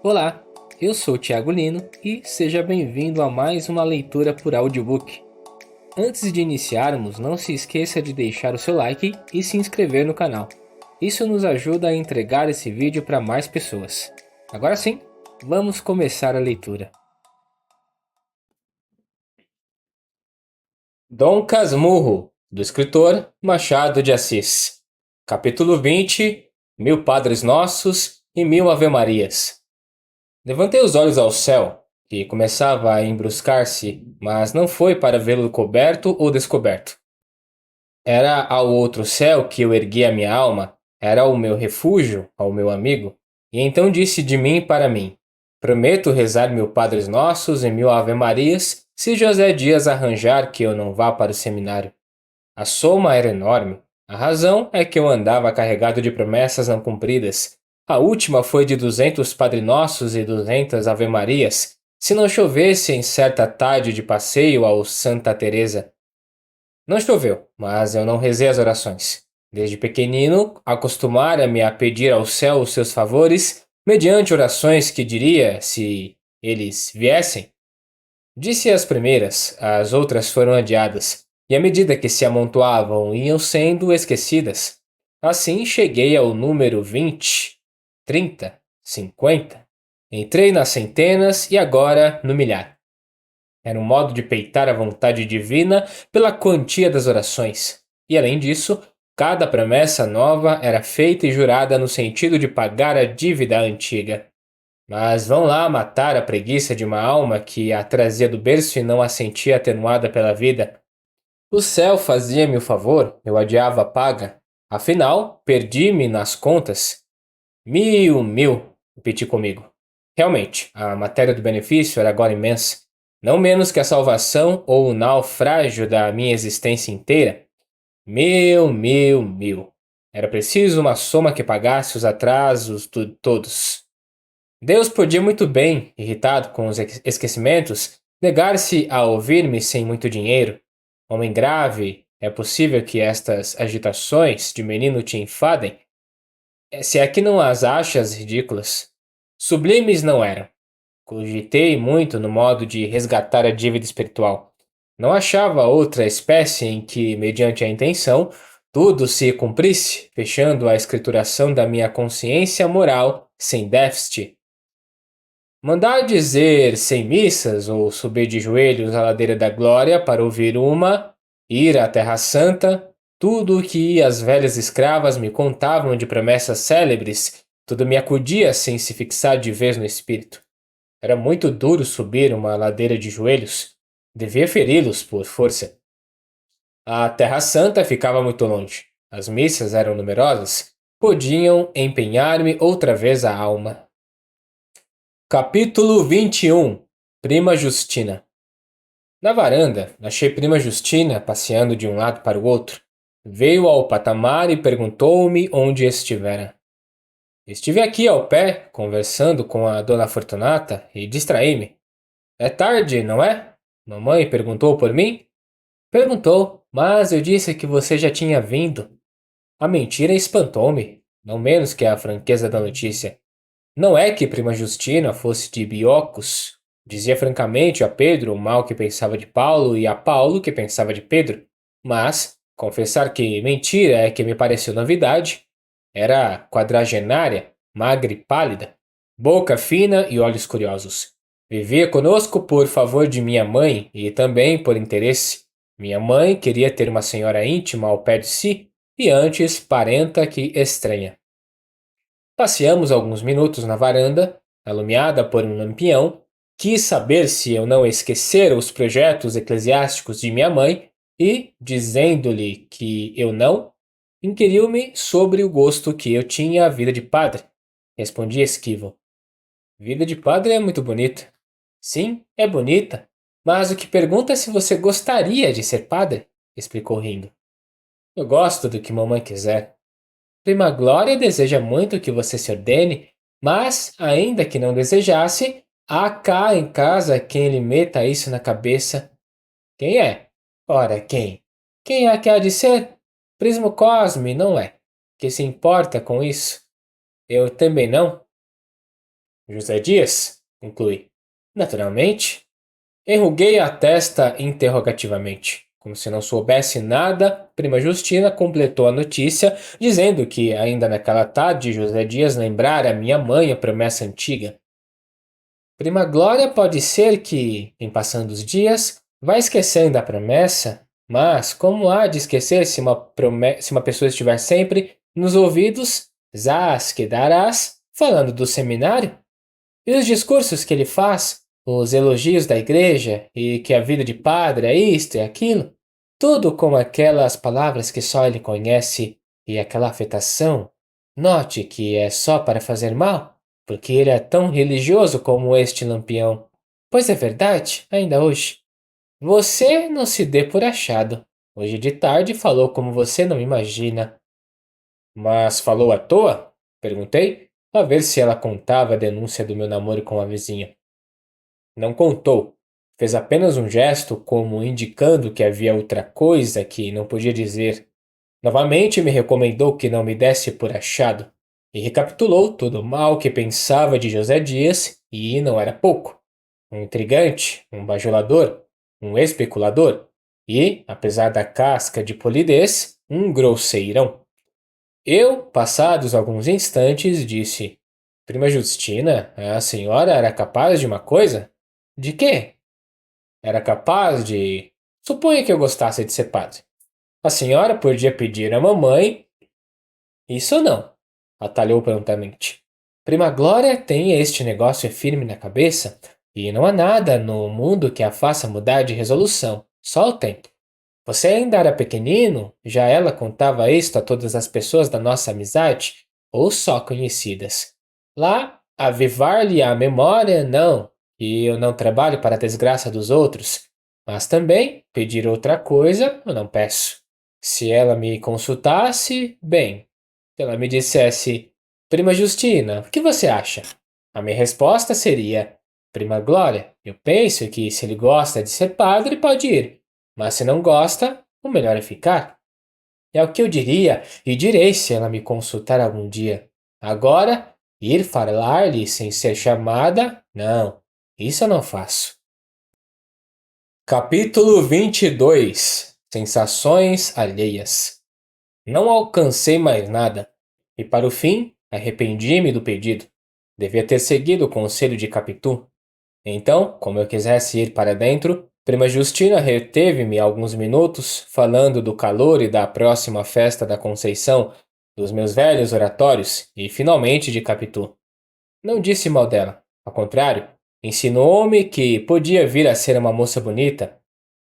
Olá, eu sou o Thiago Lino e seja bem-vindo a mais uma leitura por audiobook. Antes de iniciarmos, não se esqueça de deixar o seu like e se inscrever no canal. Isso nos ajuda a entregar esse vídeo para mais pessoas. Agora sim, vamos começar a leitura. Dom Casmurro, do escritor Machado de Assis. Capítulo 20: Mil Padres Nossos e Mil Ave-Marias. Levantei os olhos ao céu, que começava a embruscar-se, mas não foi para vê-lo coberto ou descoberto. Era ao outro céu que eu ergui a minha alma, era o meu refúgio, ao meu amigo, e então disse de mim para mim: Prometo rezar mil Padres Nossos e mil Ave-Marias se José Dias arranjar que eu não vá para o seminário. A soma era enorme. A razão é que eu andava carregado de promessas não cumpridas. A última foi de 200 Padre Nossos e 200 Ave-Marias, se não chovesse em certa tarde de passeio ao Santa Teresa. Não choveu, mas eu não rezei as orações. Desde pequenino, acostumara-me a pedir ao céu os seus favores, mediante orações que diria, se eles viessem. Disse as primeiras, as outras foram adiadas, e à medida que se amontoavam, iam sendo esquecidas. Assim cheguei ao número 20, 30, 50. Entrei nas centenas e agora no milhar. Era um modo de peitar a vontade divina pela quantia das orações. E além disso, cada promessa nova era feita e jurada no sentido de pagar a dívida antiga. Mas vão lá matar a preguiça de uma alma que a trazia do berço e não a sentia atenuada pela vida. O céu fazia-me o favor, eu adiava a paga. Afinal, perdi-me nas contas. Mil, repeti comigo. Realmente, a matéria do benefício era agora imensa. Não menos que a salvação ou o naufrágio da minha existência inteira. Mil. Era preciso uma soma que pagasse os atrasos de todos. Deus podia muito bem, irritado com os esquecimentos, negar-se a ouvir-me sem muito dinheiro. Homem grave, é possível que estas agitações de menino te enfadem? Se é que não as achas ridículas. Sublimes não eram. Cogitei muito no modo de resgatar a dívida espiritual. Não achava outra espécie em que, mediante a intenção, tudo se cumprisse, fechando a escrituração da minha consciência moral sem déficit. Mandar dizer sem missas ou subir de joelhos à ladeira da glória para ouvir uma, ir à Terra Santa, tudo o que as velhas escravas me contavam de promessas célebres, tudo me acudia sem se fixar de vez no espírito. Era muito duro subir uma ladeira de joelhos. Devia feri-los por força. A Terra Santa ficava muito longe. As missas eram numerosas. Podiam empenhar-me outra vez a alma. Capítulo 21. Prima Justina. Na varanda, achei Prima Justina passeando de um lado para o outro. Veio ao patamar e perguntou-me onde estivera. Estive aqui ao pé, conversando com a dona Fortunata e distraí-me. É tarde, não é? Mamãe perguntou por mim? Perguntou, mas eu disse que você já tinha vindo. A mentira espantou-me, não menos que a franqueza da notícia. Não é que Prima Justina fosse de Biocos. Dizia francamente a Pedro o mal que pensava de Paulo e a Paulo o que pensava de Pedro. Mas, confessar que mentira é que me pareceu novidade. Era quadragenária, magra e pálida, boca fina e olhos curiosos. Vivia conosco por favor de minha mãe e também por interesse. Minha mãe queria ter uma senhora íntima ao pé de si e antes parenta que estranha. Passeamos alguns minutos na varanda, alumiada por um lampião. Quis saber se eu não esquecera os projetos eclesiásticos de minha mãe e, dizendo-lhe que eu não, inquiriu-me sobre o gosto que eu tinha à vida de padre. Respondi esquivo. Vida de padre é muito bonita. Sim, é bonita. Mas o que pergunta é se você gostaria de ser padre, explicou rindo. Eu gosto do que mamãe quiser. Prima Glória deseja muito que você se ordene, mas, ainda que não desejasse, há cá em casa quem lhe meta isso na cabeça. Quem é? Ora, quem? Quem é que há de ser? Prismo Cosme, não é? Que se importa com isso? Eu também não? José Dias? Conclui. Naturalmente. Enruguei a testa interrogativamente. Como se não soubesse nada, prima Justina completou a notícia, dizendo que, ainda naquela tarde, José Dias lembrara a minha mãe a promessa antiga. Prima Glória pode ser que, em passando os dias, vá esquecendo a promessa, mas como há de esquecer se uma pessoa estiver sempre nos ouvidos, zás que darás, falando do seminário? E os discursos que ele faz, os elogios da igreja e que a vida de padre é isto e aquilo, tudo com aquelas palavras que só ele conhece e aquela afetação. Note que é só para fazer mal, porque ele é tão religioso como este lampião. Pois é verdade, ainda hoje. Você não se dê por achado. Hoje de tarde falou como você não imagina. Mas falou à toa? Perguntei, a ver se ela contava a denúncia do meu namoro com a vizinha. Não contou. Fez apenas um gesto como indicando que havia outra coisa que não podia dizer. Novamente me recomendou que não me desse por achado. E recapitulou todo o mal que pensava de José Dias, e não era pouco. Um intrigante, um bajulador, um especulador e, apesar da casca de polidez, um grosseirão. Eu, passados alguns instantes, disse: Prima Justina, a senhora era capaz de uma coisa? De quê? Era capaz de. Suponha que eu gostasse de ser padre. A senhora podia pedir à mamãe. Isso não, atalhou prontamente. Prima Glória tem este negócio firme na cabeça e não há nada no mundo que a faça mudar de resolução, só o tempo. Você ainda era pequenino? Já ela contava isto a todas as pessoas da nossa amizade? Ou só conhecidas? Lá, avivar-lhe a memória, não, e eu não trabalho para a desgraça dos outros. Mas também, pedir outra coisa, eu não peço. Se ela me consultasse, bem. Se ela me dissesse, Prima Justina, o que você acha? A minha resposta seria, Prima Glória, eu penso que se ele gosta de ser padre, pode ir. Mas se não gosta, o melhor é ficar. É o que eu diria e direi se ela me consultar algum dia. Agora, ir falar-lhe sem ser chamada, não, isso eu não faço. Capítulo 22. Sensações alheias. Não alcancei mais nada, e para o fim, arrependi-me do pedido. Devia ter seguido o conselho de Capitu. Então, como eu quisesse ir para dentro, Prima Justina reteve-me alguns minutos, falando do calor e da próxima festa da Conceição, dos meus velhos oratórios e, finalmente, de Capitu. Não disse mal dela, ao contrário, ensinou-me que podia vir a ser uma moça bonita.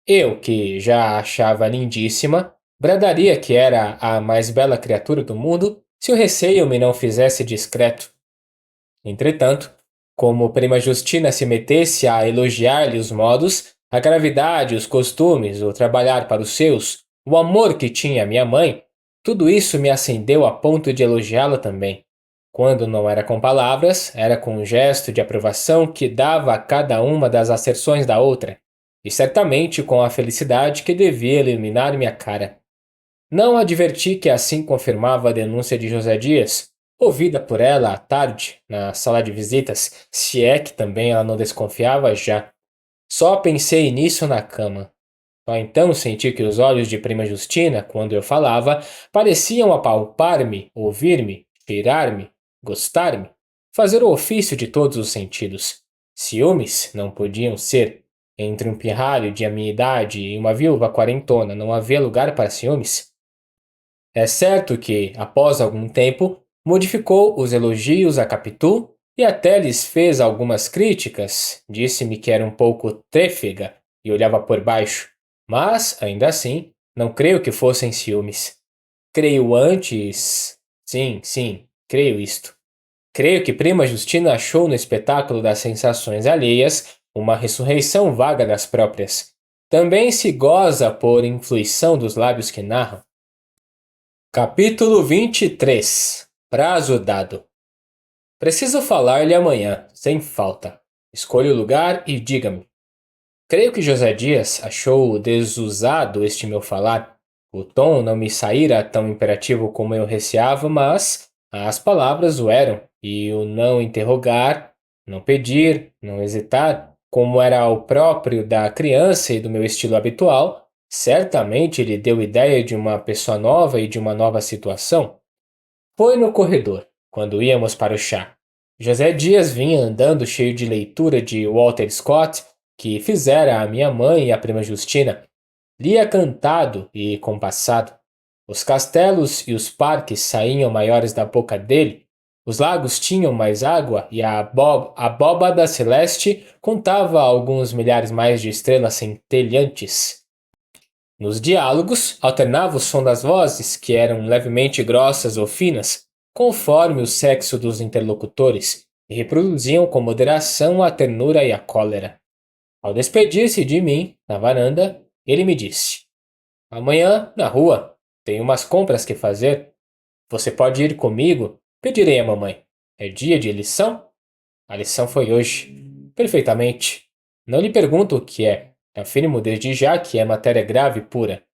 Eu, que já a achava lindíssima, bradaria que era a mais bela criatura do mundo se o receio me não fizesse discreto. Entretanto, como prima Justina se metesse a elogiar-lhe os modos, a gravidade, os costumes, o trabalhar para os seus, o amor que tinha a minha mãe, tudo isso me acendeu a ponto de elogiá-la também. Quando não era com palavras, era com um gesto de aprovação que dava a cada uma das asserções da outra, e certamente com a felicidade que devia iluminar minha cara. Não adverti que assim confirmava a denúncia de José Dias, ouvida por ela à tarde, na sala de visitas, se é que também ela não desconfiava já. Só pensei nisso na cama. Só então senti que os olhos de prima Justina, quando eu falava, pareciam apalpar-me, ouvir-me, cheirar-me, gostar-me, fazer o ofício de todos os sentidos. Ciúmes não podiam ser. Entre um pirralho de a minha idade e uma viúva quarentona não havia lugar para ciúmes. É certo que, após algum tempo, modificou os elogios a Capitu e até lhes fez algumas críticas. Disse-me que era um pouco trêfega e olhava por baixo, mas, ainda assim, não creio que fossem ciúmes. Creio antes. Sim, sim, creio isto. Creio que Prima Justina achou no espetáculo das sensações alheias uma ressurreição vaga das próprias. Também se goza por influição dos lábios que narram. Capítulo 23. Prazo dado. Preciso falar-lhe amanhã, sem falta. Escolha o lugar e diga-me. Creio que José Dias achou desusado este meu falar. O tom não me saíra tão imperativo como eu receava, mas as palavras o eram, e o não interrogar. não pedir, não hesitar, como era o próprio da criança e do meu estilo habitual, certamente lhe deu ideia de uma pessoa nova e de uma nova situação. Foi no corredor, quando íamos para o chá. José Dias vinha andando cheio de leitura de Walter Scott, que fizera a minha mãe e a prima Justina. Lia cantado e compassado. Os castelos e os parques saíam maiores da boca dele, os lagos tinham mais água e a abóbada celeste contava alguns milhares mais de estrelas centelhantes. Nos diálogos, alternava o som das vozes, que eram levemente grossas ou finas, conforme o sexo dos interlocutores, e reproduziam com moderação a ternura e a cólera. Ao despedir-se de mim, na varanda, ele me disse: Amanhã, na rua, tenho umas compras que fazer. Você pode ir comigo? Pedirei à mamãe. É dia de lição? A lição foi hoje. Perfeitamente. Não lhe pergunto o que é. Afirmo desde já que é matéria grave e pura.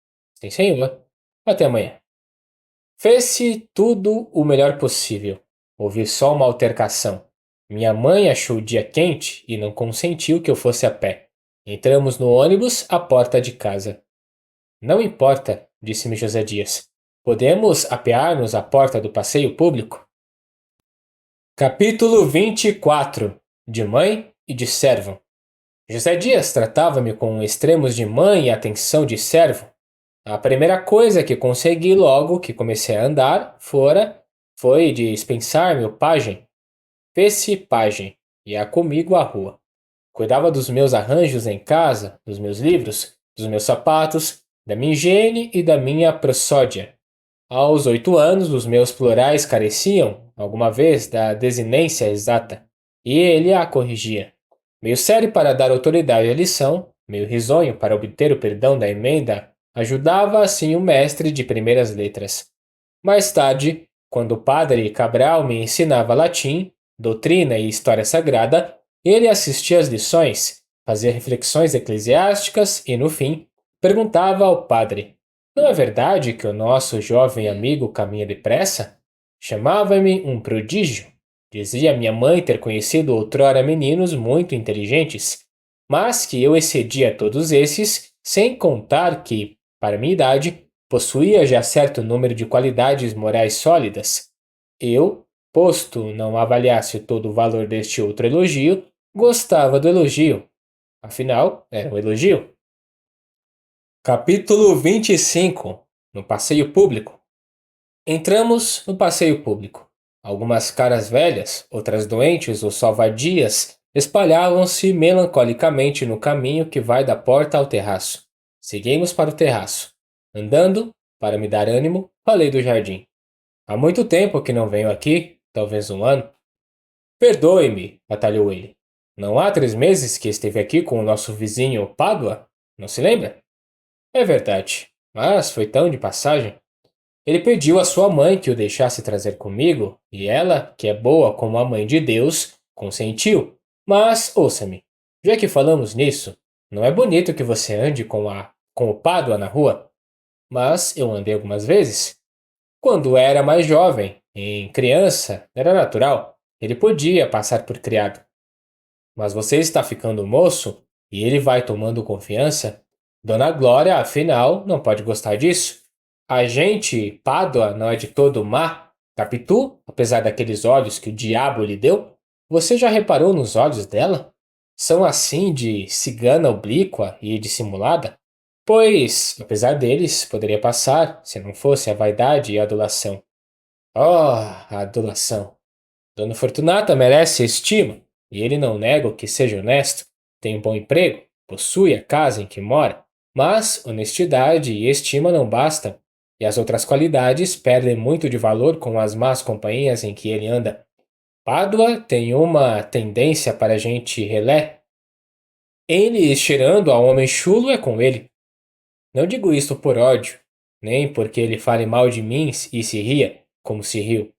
Sim, senhor. Até amanhã. Fez-se tudo o melhor possível. Houve só uma altercação. Minha mãe achou o dia quente e não consentiu que eu fosse a pé. Entramos no ônibus à porta de casa. Não importa, disse-me José Dias. Podemos apear-nos à porta do passeio público? Capítulo 24. De mãe e de servo. José Dias tratava-me com extremos de mãe e atenção de servo. A primeira coisa que consegui logo que comecei a andar foi dispensar-me o pajem. Fez-se pajem, ia comigo à rua. Cuidava dos meus arranjos em casa, dos meus livros, dos meus sapatos, da minha higiene e da minha prosódia. Aos 8 anos, os meus plurais careciam, alguma vez, da desinência exata, e ele a corrigia. Meio sério para dar autoridade à lição, meio risonho para obter o perdão da emenda, ajudava assim o mestre de primeiras letras. Mais tarde, quando o padre Cabral me ensinava latim, doutrina e história sagrada, ele assistia às lições, fazia reflexões eclesiásticas e, no fim, perguntava ao padre: Não é verdade que o nosso jovem amigo caminha depressa? Chamava-me um prodígio. Dizia minha mãe ter conhecido outrora meninos muito inteligentes, mas que eu excedia todos esses, sem contar que, para minha idade, possuía já certo número de qualidades morais sólidas. Eu, posto não avaliasse todo o valor deste outro elogio, gostava do elogio. Afinal, era um elogio. Capítulo 25. No passeio público. Entramos no passeio público. Algumas caras velhas, outras doentes ou só vadias, espalhavam-se melancolicamente no caminho que vai da porta ao terraço. Seguimos para o terraço. Andando, para me dar ânimo, falei do jardim. Há muito tempo que não venho aqui, talvez um ano. Perdoe-me, atalhou ele. Não há 3 meses que esteve aqui com o nosso vizinho Pádua? Não se lembra? É verdade, mas foi tão de passagem. Ele pediu à sua mãe que o deixasse trazer comigo, e ela, que é boa como a mãe de Deus, consentiu. Mas, ouça-me, já que falamos nisso, não é bonito que você ande com o Pádua na rua? Mas eu andei algumas vezes. Quando era mais jovem, em criança, era natural. Ele podia passar por criado. Mas você está ficando moço e ele vai tomando confiança. Dona Glória, afinal, não pode gostar disso. A gente, Pádua, não é de todo má. Capitu, apesar daqueles olhos que o diabo lhe deu, você já reparou nos olhos dela? São assim de cigana oblíqua e dissimulada? Pois, apesar deles, poderia passar, se não fosse a vaidade e a adulação. Oh, a adulação! Dona Fortunata merece estima, e ele não nega que seja honesto, tem um bom emprego, possui a casa em que mora, mas honestidade e estima não bastam, e as outras qualidades perdem muito de valor com as más companhias em que ele anda. Pádua tem uma tendência para gente relé. Ele cheirando a homem chulo é com ele. Não digo isto por ódio, nem porque ele fale mal de mim e se ria, como se riu.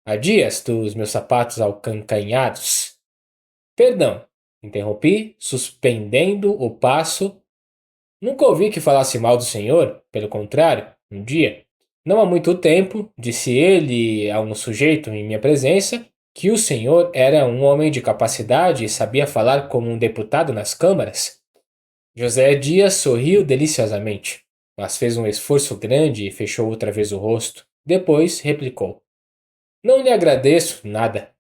Há dias dos meus sapatos alcancanhados. Perdão, interrompi, suspendendo o passo. Nunca ouvi que falasse mal do senhor, pelo contrário, um dia, não há muito tempo, disse ele a um sujeito em minha presença, Que o senhor era um homem de capacidade e sabia falar como um deputado nas câmaras? José Dias sorriu deliciosamente, mas fez um esforço grande e fechou outra vez o rosto. Depois replicou: Não lhe agradeço nada.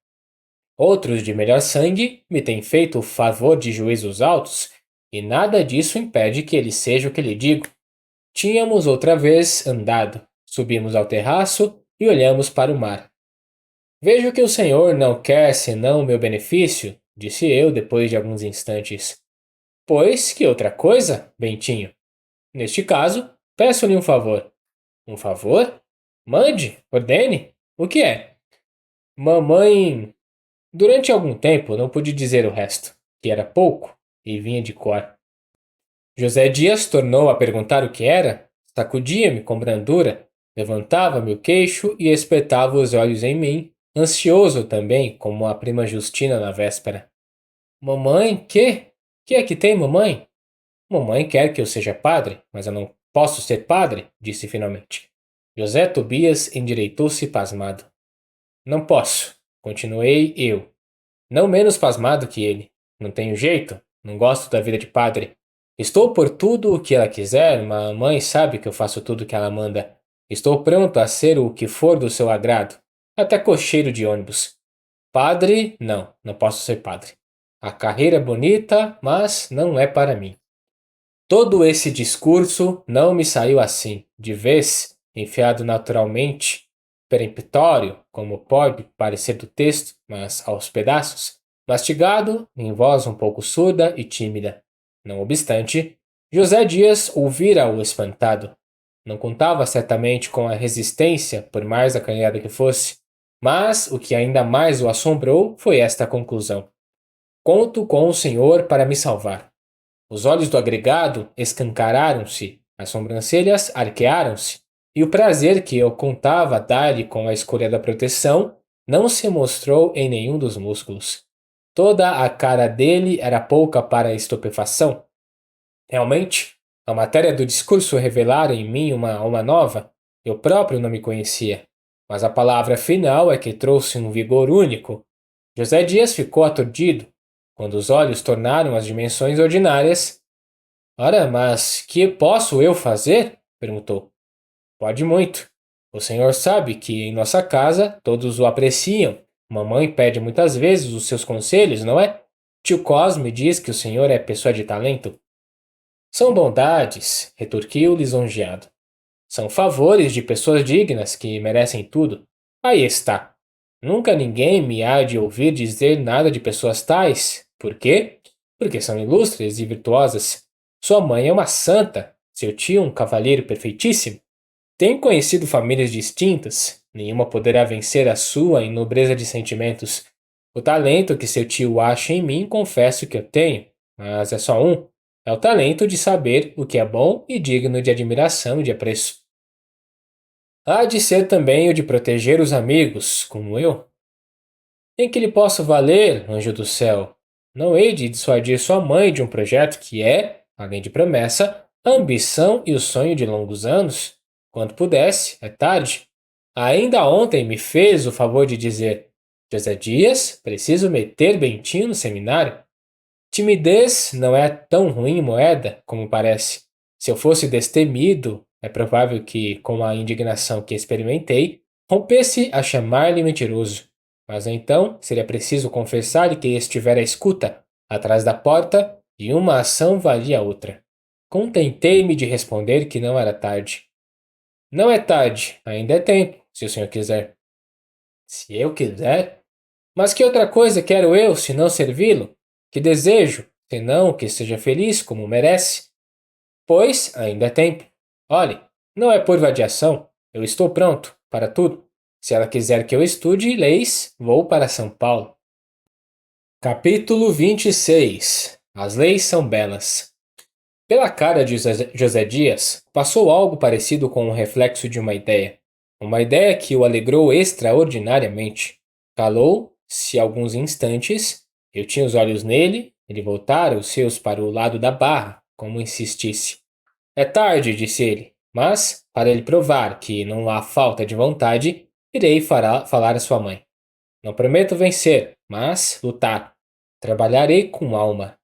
Outros de melhor sangue me têm feito o favor de juízos altos, e nada disso impede que ele seja o que lhe digo. Tínhamos outra vez andado, subimos ao terraço e olhamos para o mar. Vejo que o senhor não quer senão o meu benefício, disse eu depois de alguns instantes. Pois que outra coisa, Bentinho? Neste caso, peço-lhe um favor. Um favor? Mande, ordene. O que é? Mamãe. Durante algum tempo não pude dizer o resto, que era pouco e vinha de cor. José Dias tornou a perguntar o que era, sacudia-me com brandura, levantava-me o queixo e espetava os olhos em mim, ansioso também, como a prima Justina na véspera. Mamãe, quê? Que é que tem, mamãe? Mamãe quer que eu seja padre, mas eu não posso ser padre, disse finalmente. José Tobias endireitou-se pasmado. Não posso, continuei eu. Não menos pasmado que ele. Não tenho jeito, não gosto da vida de padre. Estou por tudo o que ela quiser, mas a mãe sabe que eu faço tudo o que ela manda. Estou pronto a ser o que for do seu agrado, até cocheiro de ônibus. Padre, não, não posso ser padre. A carreira é bonita, mas não é para mim. Todo esse discurso não me saiu assim, de vez, enfiado naturalmente, peremptório, como pode parecer do texto, mas aos pedaços, mastigado, em voz um pouco surda e tímida. Não obstante, José Dias ouvira-o espantado. Não contava certamente com a resistência, por mais acanhada que fosse, mas o que ainda mais o assombrou foi esta conclusão: Conto com o senhor para me salvar. Os olhos do agregado escancararam-se, as sobrancelhas arquearam-se, e o prazer que eu contava dar-lhe com a escolha da proteção não se mostrou em nenhum dos músculos. Toda a cara dele era pouca para a estupefação. Realmente, a matéria do discurso revelara em mim uma alma nova. Eu próprio não me conhecia. Mas a palavra final é que trouxe um vigor único. José Dias ficou aturdido. Quando os olhos tornaram as dimensões ordinárias. Ora, mas que posso eu fazer? Perguntou. Pode muito. O senhor sabe que em nossa casa todos o apreciam. Mamãe pede muitas vezes os seus conselhos, não é? Tio Cosme diz que o senhor é pessoa de talento. São bondades, retorquiu lisonjeado. São favores de pessoas dignas que merecem tudo. Aí está. Nunca ninguém me há de ouvir dizer nada de pessoas tais. Por quê? Porque são ilustres e virtuosas. Sua mãe é uma santa, seu tio um cavalheiro perfeitíssimo. Tenho conhecido famílias distintas, nenhuma poderá vencer a sua em nobreza de sentimentos. O talento que seu tio acha em mim, confesso que eu tenho, mas é só um. É o talento de saber o que é bom e digno de admiração e de apreço. Há de ser também o de proteger os amigos, como eu. Em que lhe posso valer, anjo do céu? Não hei de dissuadir sua mãe de um projeto que é, além de promessa, a ambição e o sonho de longos anos. Quando pudesse, é tarde. Ainda ontem me fez o favor de dizer: José Dias, preciso meter Bentinho no seminário. Timidez não é tão ruim moeda como parece. Se eu fosse destemido, é provável que, com a indignação que experimentei, rompesse a chamar-lhe mentiroso. Mas então seria preciso confessar-lhe que estivera à escuta, atrás da porta, e uma ação valia a outra. Contentei-me de responder que não era tarde. Não é tarde, ainda é tempo, se o senhor quiser. Se eu quiser? Mas que outra coisa quero eu, senão servi-lo? Que desejo, senão que seja feliz como merece? Pois ainda é tempo. Olhe, não é por vadiação, eu estou pronto para tudo. Se ela quiser que eu estude leis, vou para São Paulo. Capítulo 26. As leis são belas. Pela cara de José Dias, passou algo parecido com o reflexo de uma ideia. Uma ideia que o alegrou extraordinariamente. Calou-se alguns instantes, eu tinha os olhos nele, ele voltara os seus para o lado da barra, como insistisse. É tarde, disse ele, mas, para ele provar que não há falta de vontade, irei falar a sua mãe. Não prometo vencer, mas lutar. Trabalharei com alma.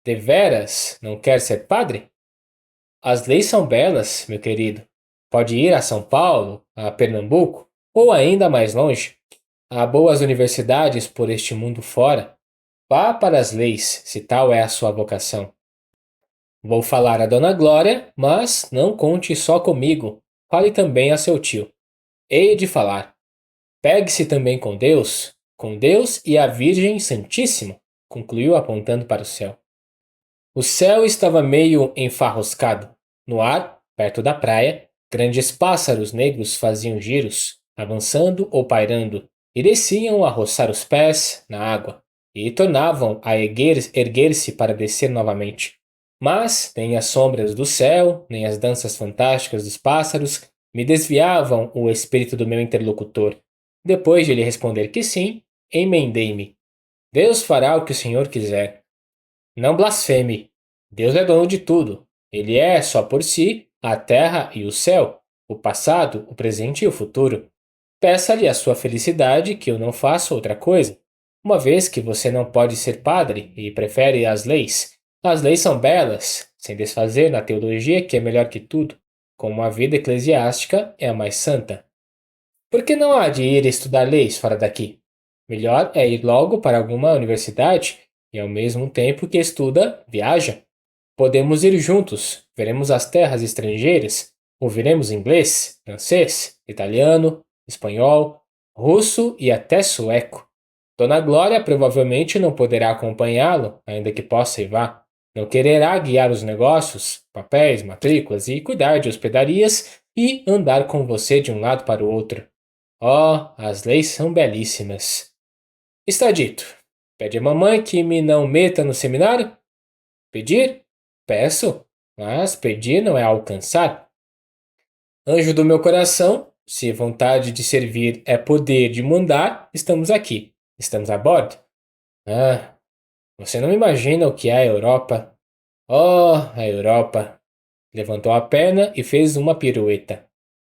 Deveras não quer ser padre? As leis são belas, meu querido. Pode ir a São Paulo, a Pernambuco, ou ainda mais longe. Há boas universidades por este mundo fora. Vá para as leis, se tal é a sua vocação. Vou falar a Dona Glória, mas não conte só comigo. Fale também a seu tio. Hei de falar. Pegue-se também com Deus e a Virgem Santíssima, concluiu apontando para o céu. O céu estava meio enfarroscado. No ar, perto da praia, grandes pássaros negros faziam giros, avançando ou pairando, e desciam a roçar os pés na água, e tornavam a erguer-se para descer novamente. Mas nem as sombras do céu, nem as danças fantásticas dos pássaros me desviavam o espírito do meu interlocutor. Depois de lhe responder que sim, emendei-me. Deus fará o que o Senhor quiser. Não blasfeme. Deus é dono de tudo. Ele é, só por si, a terra e o céu, o passado, o presente e o futuro. Peça-lhe a sua felicidade que eu não faço outra coisa. Uma vez que você não pode ser padre e prefere as leis. As leis são belas, sem desfazer na teologia que é melhor que tudo, como a vida eclesiástica é a mais santa. Por que não há de ir estudar leis fora daqui? Melhor é ir logo para alguma universidade e, ao mesmo tempo que estuda, viaja. Podemos ir juntos, veremos as terras estrangeiras, ouviremos inglês, francês, italiano, espanhol, russo e até sueco. Dona Glória provavelmente não poderá acompanhá-lo, ainda que possa e vá. Não quererá guiar os negócios, papéis, matrículas e cuidar de hospedarias e andar com você de um lado para o outro. Oh, as leis são belíssimas. Está dito. Pede a mamãe que me não meta no seminário? Pedir? Peço, mas pedir não é alcançar. Anjo do meu coração, se vontade de servir é poder de mandar, estamos aqui. Estamos a bordo? Ah, você não imagina o que é a Europa. Oh, a Europa. Levantou a perna e fez uma pirueta.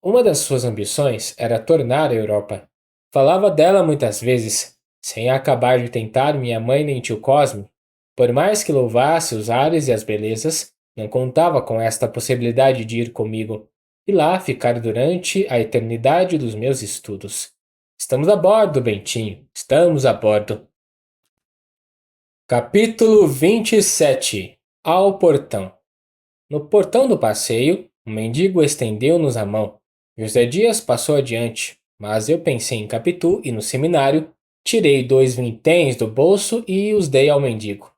Uma das suas ambições era tornar a Europa. Falava dela muitas vezes, sem acabar de tentar minha mãe nem tio Cosme. Por mais que louvasse os ares e as belezas, não contava com esta possibilidade de ir comigo e lá ficar durante a eternidade dos meus estudos. Estamos a bordo, Bentinho, estamos a bordo. Capítulo 27. Ao portão. No portão do passeio, um mendigo estendeu-nos a mão. José Dias passou adiante, mas eu pensei em Capitu e no seminário, tirei 2 vinténs do bolso e os dei ao mendigo.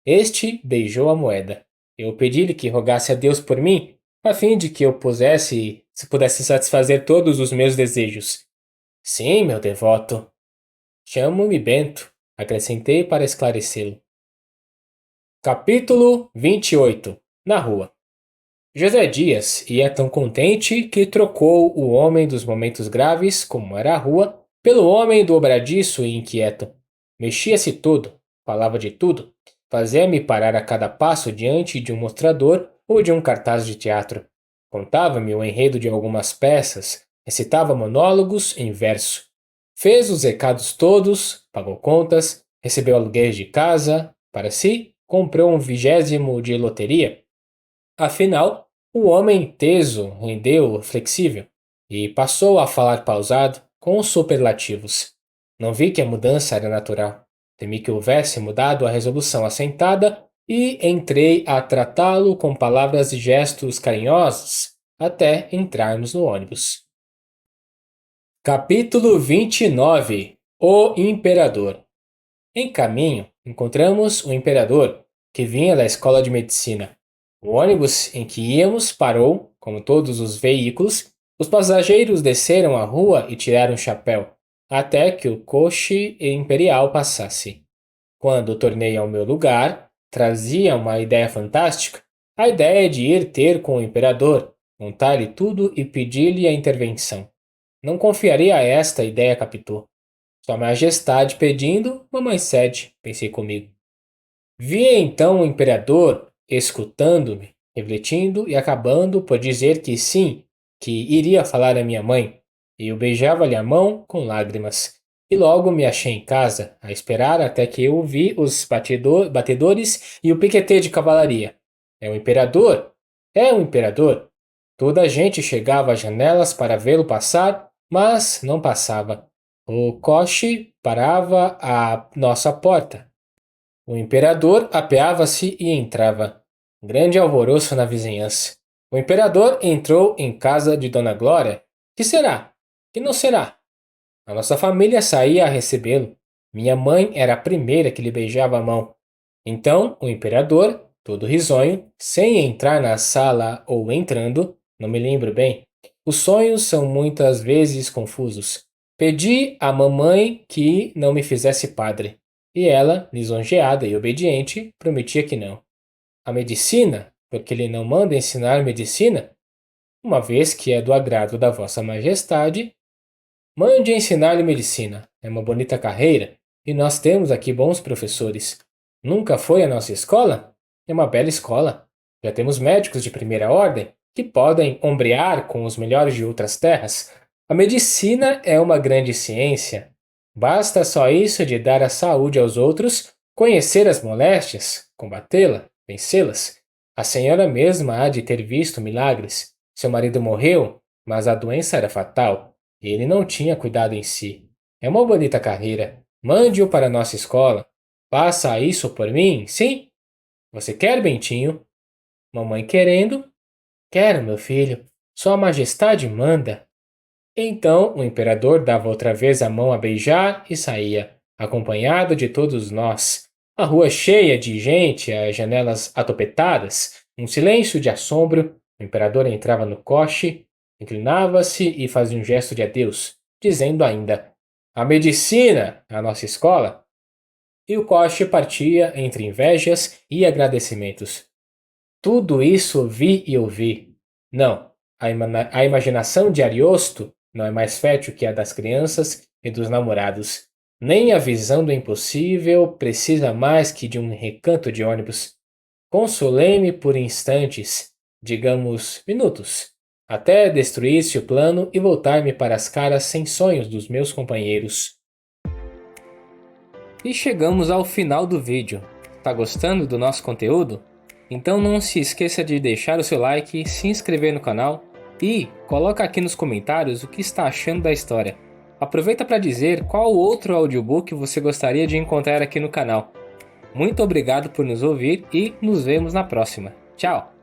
Este beijou a moeda. Eu pedi-lhe que rogasse a Deus por mim, a fim de que eu pudesse satisfazer todos os meus desejos. Sim, meu devoto. Chamo-me Bento, acrescentei para esclarecê-lo. Capítulo 28. Na rua. José Dias ia tão contente que trocou o homem dos momentos graves, como era a rua, pelo homem do obradiço e inquieto. Mexia-se todo, falava de tudo, fazia-me parar a cada passo diante de um mostrador ou de um cartaz de teatro. Contava-me o enredo de algumas peças, recitava monólogos em verso. Fez os recados todos, pagou contas, recebeu aluguéis de casa, para si, comprou um 20º de loteria. Afinal, o homem teso rendeu flexível e passou a falar pausado, com superlativos. Não vi que a mudança era natural. Temi que houvesse mudado a resolução assentada e entrei a tratá-lo com palavras e gestos carinhosos até entrarmos no ônibus. Capítulo 29. O Imperador. Em caminho, encontramos o imperador, que vinha da escola de medicina. O ônibus em que íamos parou, como todos os veículos. Os passageiros desceram a rua e tiraram o chapéu, até que o coche imperial passasse. Quando tornei ao meu lugar, trazia uma ideia fantástica, a ideia de ir ter com o imperador, contar-lhe tudo e pedir-lhe a intervenção. Não confiaria a esta ideia, Capitu. Sua Majestade pedindo, mamãe cede, pensei comigo. Vi então o imperador escutando-me, refletindo e acabando por dizer que sim, que iria falar à minha mãe, e eu beijava-lhe a mão com lágrimas. e logo me achei em casa, a esperar até que eu vi os batedores e o piquetê de cavalaria. É o imperador? É o imperador. Toda a gente chegava às janelas para vê-lo passar, mas não passava. O coche parava à nossa porta. O imperador apeava-se e entrava. Grande alvoroço na vizinhança. O imperador entrou em casa de Dona Glória. Que será? Que não será? A nossa família saía a recebê-lo. Minha mãe era a primeira que lhe beijava a mão. Então, o imperador, todo risonho, sem entrar na sala ou entrando, não me lembro bem. Os sonhos são muitas vezes confusos. Pedi à mamãe que não me fizesse padre, e ela, lisonjeada e obediente, prometia que não. A medicina, porque ele não manda ensinar medicina, uma vez que é do agrado da Vossa Majestade, mande ensinar-lhe medicina. É uma bonita carreira, e nós temos aqui bons professores. Nunca foi à nossa escola? É uma bela escola. Já temos médicos de primeira ordem que podem ombrear com os melhores de outras terras. A medicina é uma grande ciência. Basta só isso de dar a saúde aos outros, conhecer as moléstias, combatê-la, vencê-las. A senhora mesma há de ter visto milagres. Seu marido morreu, mas a doença era fatal. Ele não tinha cuidado em si. É uma bonita carreira. Mande-o para nossa escola. Faça isso por mim, sim? Você quer, Bentinho? Mamãe querendo? Quero, meu filho. Sua Majestade manda. Então o imperador dava outra vez a mão a beijar e saía, acompanhado de todos nós. A rua cheia de gente, as janelas atopetadas, um silêncio de assombro. O imperador entrava no coche, inclinava-se e fazia um gesto de adeus, dizendo ainda: A medicina, a nossa escola. E o coche partia entre invejas e agradecimentos. Tudo isso vi e ouvi. Não, a imaginação de Ariosto não é mais fértil que a das crianças e dos namorados. Nem a visão do impossível precisa mais que de um recanto de ônibus. Consolei-me por instantes, digamos minutos, até destruir-se o plano e voltar-me para as caras sem sonhos dos meus companheiros. E chegamos ao final do vídeo. Tá gostando do nosso conteúdo? Então não se esqueça de deixar o seu like, se inscrever no canal e coloca aqui nos comentários o que está achando da história. Aproveita para dizer qual outro audiobook você gostaria de encontrar aqui no canal. Muito obrigado por nos ouvir e nos vemos na próxima. Tchau!